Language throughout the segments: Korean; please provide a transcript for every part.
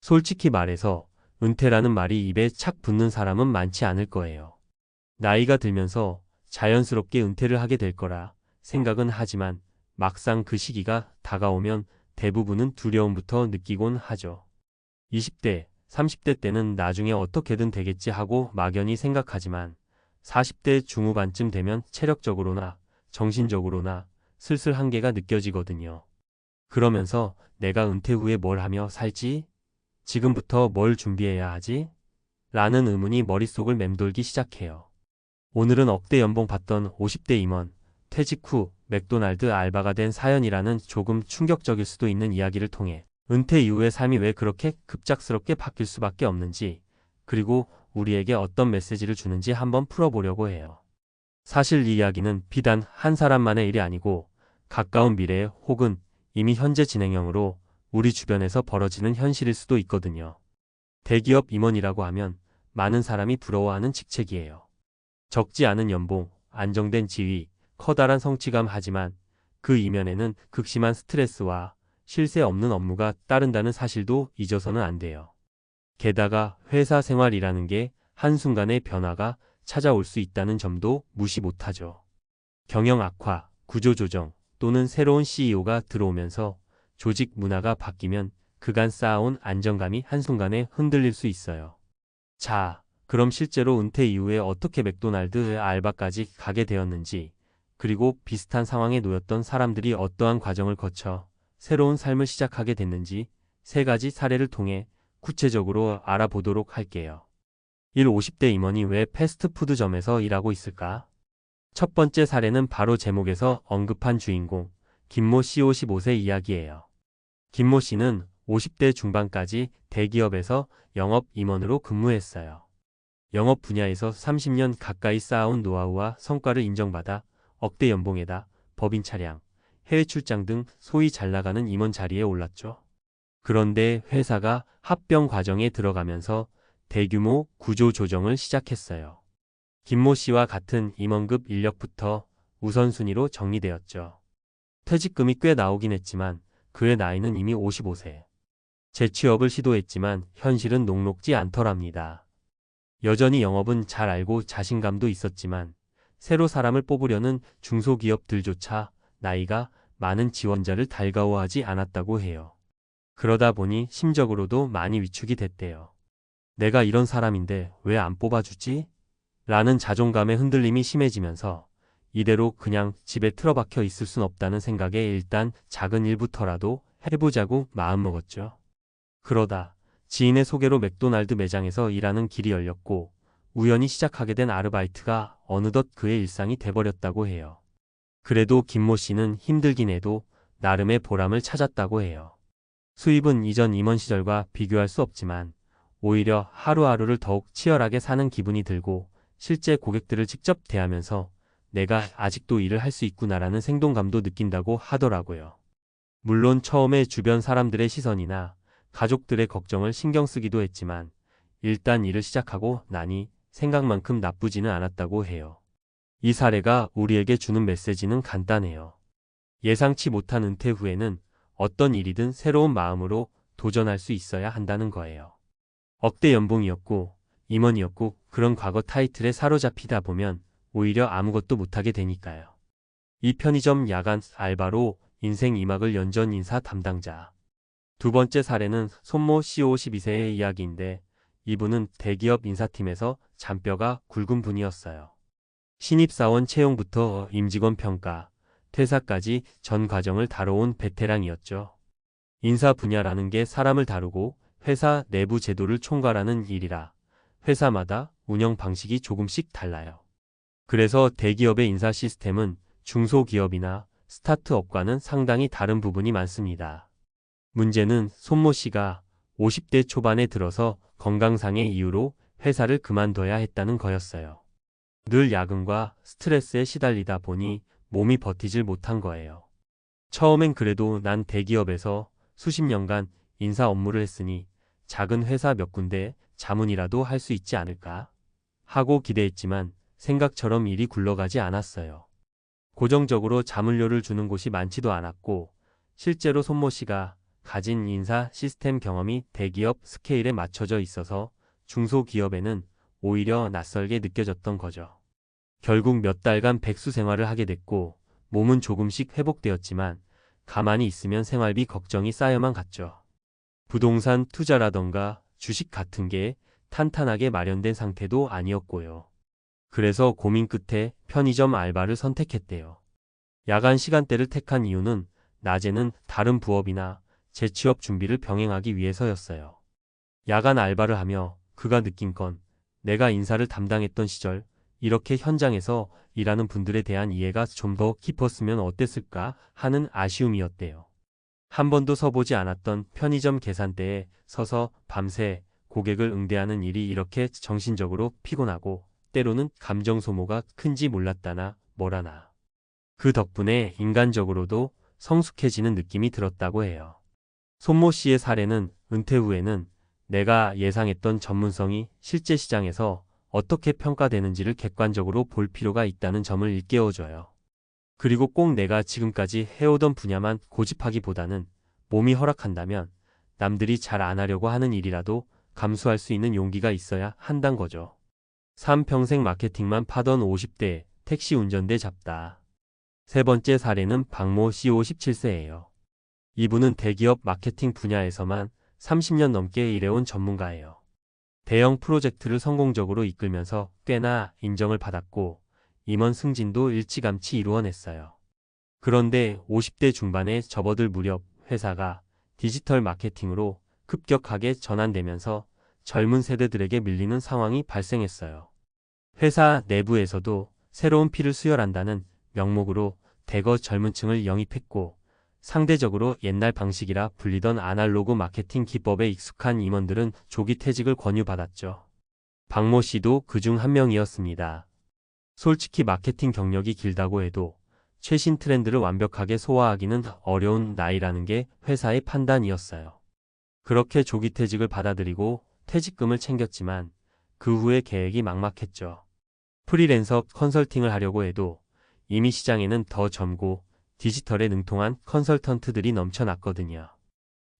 솔직히 말해서 은퇴라는 말이 입에 착 붙는 사람은 많지 않을 거예요. 나이가 들면서 자연스럽게 은퇴를 하게 될 거라 생각은 하지만 막상 그 시기가 다가오면 대부분은 두려움부터 느끼곤 하죠. 20대, 30대 때는 나중에 어떻게든 되겠지 하고 막연히 생각하지만 40대 중후반쯤 되면 체력적으로나 정신적으로나 슬슬 한계가 느껴지거든요. 그러면서 내가 은퇴 후에 뭘 하며 살지? 지금부터 뭘 준비해야 하지? 라는 의문이 머릿속을 맴돌기 시작해요. 오늘은 억대 연봉 받던 50대 임원, 퇴직 후 맥도날드 알바가 된 사연이라는 조금 충격적일 수도 있는 이야기를 통해 은퇴 이후의 삶이 왜 그렇게 급작스럽게 바뀔 수밖에 없는지, 그리고 우리에게 어떤 메시지를 주는지 한번 풀어보려고 해요. 사실 이 이야기는 비단 한 사람만의 일이 아니고 가까운 미래 혹은 이미 현재 진행형으로 우리 주변에서 벌어지는 현실일 수도 있거든요. 대기업 임원이라고 하면 많은 사람이 부러워하는 직책이에요. 적지 않은 연봉, 안정된 지위, 커다란 성취감 하지만 그 이면에는 극심한 스트레스와 쉴 새 없는 업무가 따른다는 사실도 잊어서는 안 돼요. 게다가 회사 생활이라는 게 한순간의 변화가 찾아올 수 있다는 점도 무시 못하죠. 경영 악화, 구조 조정 또는 새로운 CEO가 들어오면서 조직 문화가 바뀌면 그간 쌓아온 안정감이 한순간에 흔들릴 수 있어요. 자, 그럼 실제로 은퇴 이후에 어떻게 맥도날드 알바까지 가게 되었는지, 그리고 비슷한 상황에 놓였던 사람들이 어떠한 과정을 거쳐 새로운 삶을 시작하게 됐는지 세 가지 사례를 통해 구체적으로 알아보도록 할게요. 1. 50대 임원이 왜 패스트푸드점에서 일하고 있을까? 첫 번째 사례는 바로 제목에서 언급한 주인공, 김모 씨 55세 이야기예요. 김모 씨는 50대 중반까지 대기업에서 영업 임원으로 근무했어요. 영업 분야에서 30년 가까이 쌓아온 노하우와 성과를 인정받아 억대 연봉에다 법인 차량, 해외 출장 등 소위 잘 나가는 임원 자리에 올랐죠. 그런데 회사가 합병 과정에 들어가면서 대규모 구조 조정을 시작했어요. 김모 씨와 같은 임원급 인력부터 우선순위로 정리되었죠. 퇴직금이 꽤 나오긴 했지만 그의 나이는 이미 55세. 재취업을 시도했지만 현실은 녹록지 않더랍니다. 여전히 영업은 잘 알고 자신감도 있었지만 새로 사람을 뽑으려는 중소기업들조차 나이가 많은 지원자를 달가워하지 않았다고 해요. 그러다 보니 심적으로도 많이 위축이 됐대요. 내가 이런 사람인데 왜 안 뽑아주지? 라는 자존감의 흔들림이 심해지면서 이대로 그냥 집에 틀어박혀 있을 순 없다는 생각에 일단 작은 일부터라도 해보자고 마음먹었죠. 그러다 지인의 소개로 맥도날드 매장에서 일하는 길이 열렸고 우연히 시작하게 된 아르바이트가 어느덧 그의 일상이 돼버렸다고 해요. 그래도 김모 씨는 힘들긴 해도 나름의 보람을 찾았다고 해요. 수입은 이전 임원 시절과 비교할 수 없지만 오히려 하루하루를 더욱 치열하게 사는 기분이 들고 실제 고객들을 직접 대하면서 내가 아직도 일을 할 수 있구나라는 생동감도 느낀다고 하더라고요. 물론 처음에 주변 사람들의 시선이나 가족들의 걱정을 신경 쓰기도 했지만 일단 일을 시작하고 나니 생각만큼 나쁘지는 않았다고 해요. 이 사례가 우리에게 주는 메시지는 간단해요. 예상치 못한 은퇴 후에는 어떤 일이든 새로운 마음으로 도전할 수 있어야 한다는 거예요. 억대 연봉이었고 임원이었고 그런 과거 타이틀에 사로잡히다 보면 오히려 아무것도 못하게 되니까요. 이 편의점 야간 알바로 인생 2막을 연전 인사 담당자. 두 번째 사례는 손모 씨 52세의 이야기인데 이분은 대기업 인사팀에서 잔뼈가 굵은 분이었어요. 신입사원 채용부터 임직원 평가, 퇴사까지 전 과정을 다뤄온 베테랑이었죠. 인사 분야라는 게 사람을 다루고 회사 내부 제도를 총괄하는 일이라 회사마다 운영 방식이 조금씩 달라요. 그래서 대기업의 인사 시스템은 중소기업이나 스타트업과는 상당히 다른 부분이 많습니다. 문제는 손모 씨가 50대 초반에 들어서 건강상의 이유로 회사를 그만둬야 했다는 거였어요. 늘 야근과 스트레스에 시달리다 보니 몸이 버티질 못한 거예요. 처음엔 그래도 난 대기업에서 수십 년간 인사 업무를 했으니 작은 회사 몇 군데 자문이라도 할 수 있지 않을까 하고 기대했지만 생각처럼 일이 굴러가지 않았어요. 고정적으로 자문료를 주는 곳이 많지도 않았고 실제로 손모 씨가 가진 인사 시스템 경험이 대기업 스케일에 맞춰져 있어서 중소기업에는 오히려 낯설게 느껴졌던 거죠. 결국 몇 달간 백수 생활을 하게 됐고 몸은 조금씩 회복되었지만 가만히 있으면 생활비 걱정이 쌓여만 갔죠. 부동산 투자라던가 주식 같은 게 탄탄하게 마련된 상태도 아니었고요. 그래서 고민 끝에 편의점 알바를 선택했대요. 야간 시간대를 택한 이유는 낮에는 다른 부업이나 재취업 준비를 병행하기 위해서였어요. 야간 알바를 하며 그가 느낀 건 내가 인사를 담당했던 시절 이렇게 현장에서 일하는 분들에 대한 이해가 좀 더 깊었으면 어땠을까 하는 아쉬움이었대요. 한 번도 서보지 않았던 편의점 계산대에 서서 밤새 고객을 응대하는 일이 이렇게 정신적으로 피곤하고 때로는 감정 소모가 큰지 몰랐다나 뭐라나. 그 덕분에 인간적으로도 성숙해지는 느낌이 들었다고 해요. 손모 씨의 사례는 은퇴 후에는 내가 예상했던 전문성이 실제 시장에서 어떻게 평가되는지를 객관적으로 볼 필요가 있다는 점을 일깨워줘요. 그리고 꼭 내가 지금까지 해오던 분야만 고집하기보다는 몸이 허락한다면 남들이 잘 안 하려고 하는 일이라도 감수할 수 있는 용기가 있어야 한단 거죠. 3평생 마케팅만 파던 50대 택시 운전대 잡다. 세 번째 사례는 박모 씨 57세예요. 이분은 대기업 마케팅 분야에서만 30년 넘게 일해온 전문가예요. 대형 프로젝트를 성공적으로 이끌면서 꽤나 인정을 받았고 임원 승진도 일찌감치 이루어냈어요. 그런데 50대 중반에 접어들 무렵 회사가 디지털 마케팅으로 급격하게 전환되면서 젊은 세대들에게 밀리는 상황이 발생했어요. 회사 내부에서도 새로운 피를 수혈한다는 명목으로 대거 젊은 층을 영입했고 상대적으로 옛날 방식이라 불리던 아날로그 마케팅 기법에 익숙한 임원들은 조기 퇴직을 권유받았죠. 박모 씨도 그중 한 명이었습니다. 솔직히 마케팅 경력이 길다고 해도 최신 트렌드를 완벽하게 소화하기는 어려운 나이라는 게 회사의 판단이었어요. 그렇게 조기 퇴직을 받아들이고 퇴직금을 챙겼지만 그 후에 계획이 막막했죠. 프리랜서 컨설팅을 하려고 해도 이미 시장에는 더 젊고 디지털에 능통한 컨설턴트들이 넘쳐났거든요.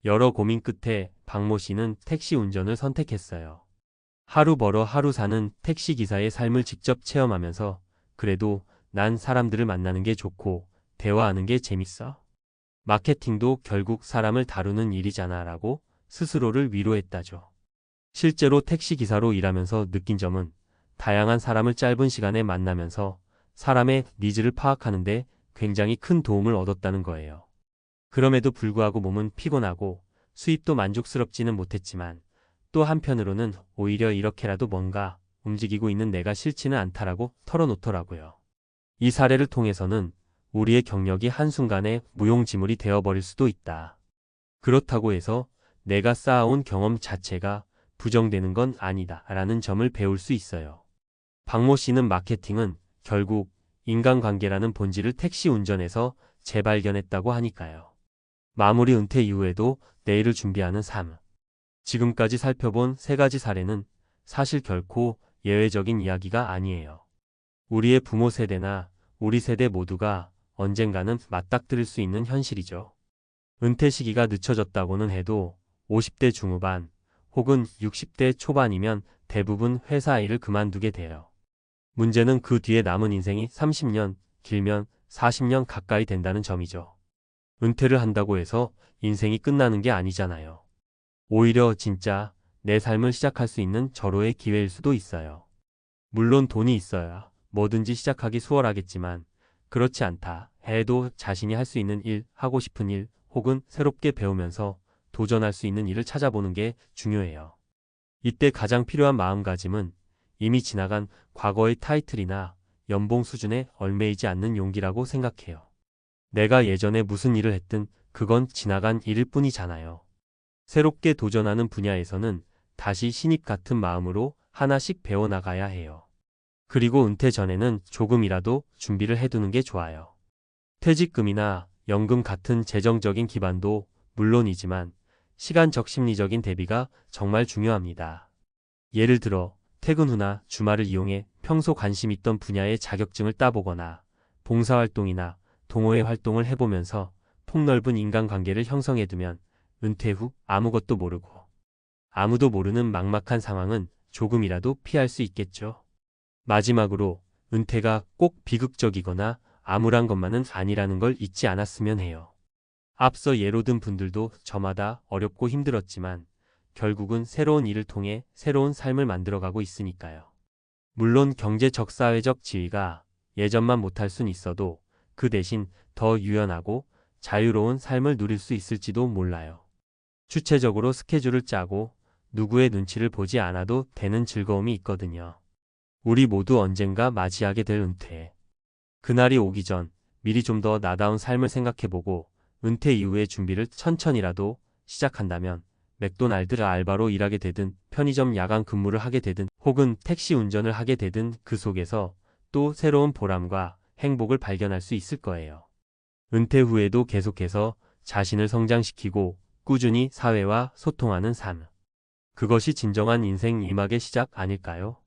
여러 고민 끝에 박모 씨는 택시 운전을 선택했어요. 하루 벌어 하루 사는 택시기사의 삶을 직접 체험하면서 그래도 난 사람들을 만나는 게 좋고 대화하는 게 재밌어. 마케팅도 결국 사람을 다루는 일이잖아 라고 스스로를 위로했다죠. 실제로 택시기사로 일하면서 느낀 점은 다양한 사람을 짧은 시간에 만나면서 사람의 니즈를 파악하는데 굉장히 큰 도움을 얻었다는 거예요. 그럼에도 불구하고 몸은 피곤하고 수입도 만족스럽지는 못했지만 또 한편으로는 오히려 이렇게라도 뭔가 움직이고 있는 내가 싫지는 않다라고 털어놓더라고요. 이 사례를 통해서는 우리의 경력이 한순간에 무용지물이 되어버릴 수도 있다. 그렇다고 해서 내가 쌓아온 경험 자체가 부정되는 건 아니다 라는 점을 배울 수 있어요. 박모 씨는 마케팅은 결국 인간관계라는 본질을 택시 운전에서 재발견했다고 하니까요. 마무리 은퇴 이후에도 내일을 준비하는 삶. 지금까지 살펴본 세 가지 사례는 사실 결코 예외적인 이야기가 아니에요. 우리의 부모 세대나 우리 세대 모두가 언젠가는 맞닥뜨릴 수 있는 현실이죠. 은퇴 시기가 늦춰졌다고는 해도 50대 중후반 혹은 60대 초반이면 대부분 회사 일을 그만두게 돼요. 문제는 그 뒤에 남은 인생이 30년, 길면 40년 가까이 된다는 점이죠. 은퇴를 한다고 해서 인생이 끝나는 게 아니잖아요. 오히려 진짜 내 삶을 시작할 수 있는 절호의 기회일 수도 있어요. 물론 돈이 있어야 뭐든지 시작하기 수월하겠지만 그렇지 않다 해도 자신이 할 수 있는 일, 하고 싶은 일 혹은 새롭게 배우면서 도전할 수 있는 일을 찾아보는 게 중요해요. 이때 가장 필요한 마음가짐은 이미 지나간 과거의 타이틀이나 연봉 수준에 얽매이지 않는 용기라고 생각해요. 내가 예전에 무슨 일을 했든 그건 지나간 일일 뿐이잖아요. 새롭게 도전하는 분야에서는 다시 신입 같은 마음으로 하나씩 배워나가야 해요. 그리고 은퇴 전에는 조금이라도 준비를 해두는 게 좋아요. 퇴직금이나 연금 같은 재정적인 기반도 물론이지만 시간적 심리적인 대비가 정말 중요합니다. 예를 들어 퇴근 후나 주말을 이용해 평소 관심 있던 분야의 자격증을 따보거나 봉사활동이나 동호회 활동을 해보면서 폭넓은 인간관계를 형성해두면 은퇴 후 아무것도 모르고 아무도 모르는 막막한 상황은 조금이라도 피할 수 있겠죠. 마지막으로 은퇴가 꼭 비극적이거나 암울한 것만은 아니라는 걸 잊지 않았으면 해요. 앞서 예로 든 분들도 저마다 어렵고 힘들었지만 결국은 새로운 일을 통해 새로운 삶을 만들어가고 있으니까요. 물론 경제적 사회적 지위가 예전만 못할 순 있어도 그 대신 더 유연하고 자유로운 삶을 누릴 수 있을지도 몰라요. 주체적으로 스케줄을 짜고 누구의 눈치를 보지 않아도 되는 즐거움이 있거든요. 우리 모두 언젠가 맞이하게 될 은퇴. 그날이 오기 전 미리 좀 더 나다운 삶을 생각해보고 은퇴 이후의 준비를 천천히라도 시작한다면 맥도날드 알바로 일하게 되든 편의점 야간 근무를 하게 되든 혹은 택시 운전을 하게 되든 그 속에서 또 새로운 보람과 행복을 발견할 수 있을 거예요. 은퇴 후에도 계속해서 자신을 성장시키고 꾸준히 사회와 소통하는 삶. 그것이 진정한 인생 2막의 시작 아닐까요?